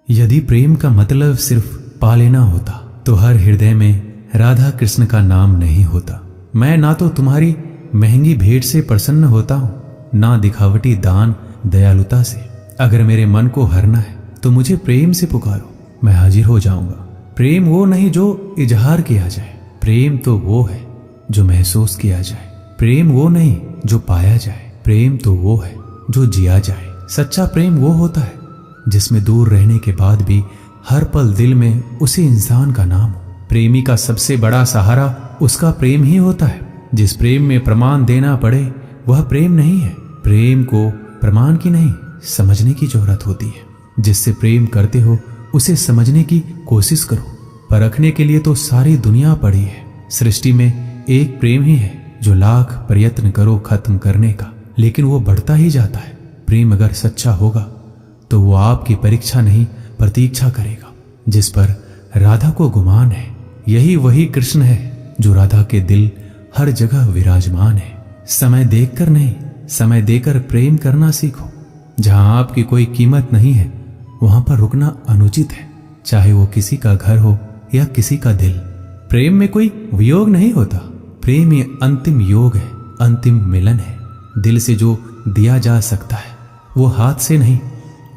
यदि प्रेम का मतलब सिर्फ पा लेना होता तो हर हृदय में राधा कृष्ण का नाम नहीं होता। मैं ना तो तुम्हारी महंगी भेंट से प्रसन्न होता हूँ, ना दिखावटी दान दयालुता से। अगर मेरे मन को हरना है तो मुझे प्रेम से पुकारो, मैं हाजिर हो जाऊंगा। प्रेम वो नहीं जो इजहार किया जाए, प्रेम तो वो है जो महसूस किया जाए। प्रेम वो नहीं जो पाया जाए, प्रेम तो वो है जो जिया जाए। सच्चा प्रेम वो होता है जिसमें दूर रहने के बाद भी हर पल दिल में उसी इंसान का नाम हो। प्रेमी का सबसे बड़ा सहारा उसका प्रेम ही होता है। जिस प्रेम में प्रमाण देना पड़े वह प्रेम नहीं है। प्रेम को प्रमाण की नहीं, समझने की जरूरत होती है। जिससे प्रेम करते हो उसे समझने की कोशिश करो। परखने के लिए तो सारी दुनिया पड़ी है। सृष्टि में एक प्रेम ही है जो लाख प्रयत्न करो खत्म करने का, लेकिन वो बढ़ता ही जाता है। प्रेम अगर सच्चा होगा तो वो आपकी परीक्षा नहीं प्रतीक्षा करेगा। जिस पर राधा को गुमान है यही वही कृष्ण है जो राधा के दिल हर जगह विराजमान है। समय देखकर नहीं, समय देकर प्रेम करना सीखो। जहां आपकी कोई कीमत नहीं है वहां पर रुकना अनुचित है, चाहे वो किसी का घर हो या किसी का दिल। प्रेम में कोई वियोग नहीं होता। प्रेम ये अंतिम योग है, अंतिम मिलन है। दिल से जो दिया जा सकता है वो हाथ से नहीं,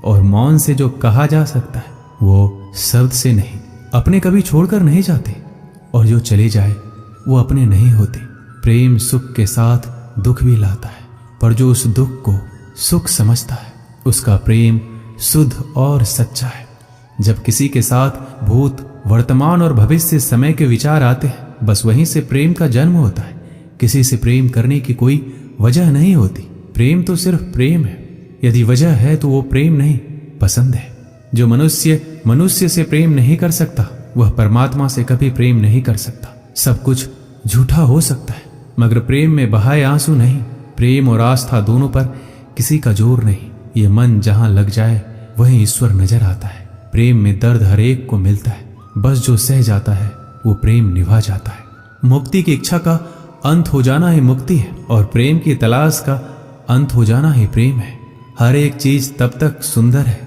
और मौन से जो कहा जा सकता है वो शब्द से नहीं। अपने कभी छोड़कर नहीं जाते, और जो चले जाए वो अपने नहीं होते। प्रेम सुख के साथ दुख भी लाता है, पर जो उस दुख को सुख समझता है उसका प्रेम शुद्ध और सच्चा है। जब किसी के साथ भूत, वर्तमान और भविष्य समय के विचार आते हैं, बस वहीं से प्रेम का जन्म होता है। किसी से प्रेम करने की कोई वजह नहीं होती। प्रेम तो सिर्फ प्रेम है। यदि वजह है तो वो प्रेम नहीं, पसंद है। जो मनुष्य मनुष्य से प्रेम नहीं कर सकता वह परमात्मा से कभी प्रेम नहीं कर सकता। सब कुछ झूठा हो सकता है मगर प्रेम में बहाए आंसू नहीं। प्रेम और आस्था दोनों पर किसी का जोर नहीं। ये मन जहां लग जाए वहीं ईश्वर नजर आता है। प्रेम में दर्द हर एक को मिलता है, बस जो सह जाता है वो प्रेम निभा जाता है। मुक्ति की इच्छा का अंत हो जाना ही मुक्ति है, और प्रेम की तलाश का अंत हो जाना ही प्रेम है। हर एक चीज तब तक सुंदर है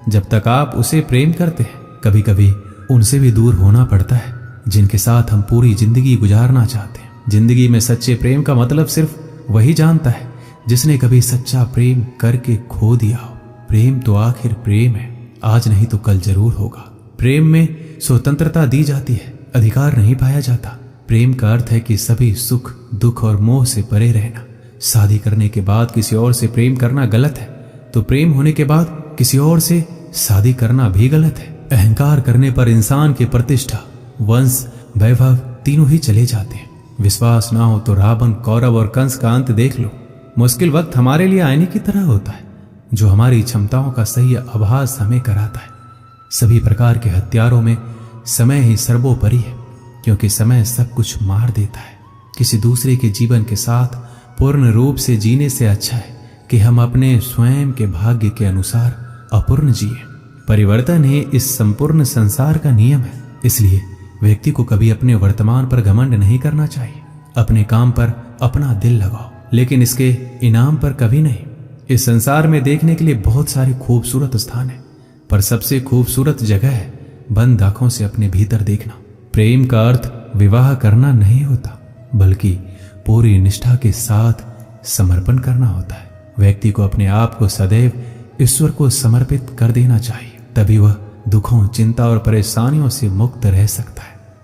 जब तक आप उसे प्रेम करते हैं। कभी कभी उनसे भी दूर होना पड़ता है जिनके साथ हम पूरी जिंदगी गुजारना चाहते हैं। जिंदगी में सच्चे प्रेम का मतलब सिर्फ वही जानता है जिसने कभी सच्चा प्रेम करके खो दिया हो। प्रेम तो आखिर प्रेम है, आज नहीं तो कल जरूर होगा। प्रेम में स्वतंत्रता दी जाती है, अधिकार नहीं पाया जाता। प्रेम का अर्थ है कि सभी सुख, दुख और मोह से परे रहना। शादी करने के बाद किसी और से प्रेम करना गलत है, तो प्रेम होने के बाद किसी और से शादी करना भी गलत है। अहंकार करने पर इंसान की प्रतिष्ठा, वंश, वैभव तीनों ही चले जाते हैं। विश्वास ना हो तो रावण, कौरव और कंस का अंत देख लो। मुश्किल वक्त हमारे लिए आईने की तरह होता है जो हमारी क्षमताओं का सही आभास हमें कराता है। सभी प्रकार के हथियारों में समय ही सर्वोपरि है, क्योंकि समय सब कुछ मार देता है। किसी दूसरे के जीवन के साथ पूर्ण रूप से जीने से अच्छा है कि हम अपने स्वयं के भाग्य के अनुसार अपूर्ण जिए। परिवर्तन ही इस संपूर्ण संसार का नियम है। इसलिए व्यक्ति को कभी अपने वर्तमान पर घमंड नहीं करना चाहिए। अपने काम पर अपना दिल लगाओ, लेकिन इसके इनाम पर कभी नहीं। इस संसार में देखने के लिए बहुत सारे खूबसूरत स्थान है, पर सबसे खूबसूरत जगह है बंद आंखों से अपने भीतर देखना। प्रेम का अर्थ विवाह करना नहीं होता, बल्कि पूरी निष्ठा के साथ समर्पण करना होता है। व्यक्ति को अपने आप को सदैव ईश्वर को समर्पित कर देना चाहिए, तभी वह दुखों, चिंता और परेशानियों से मुक्त रह सकता है।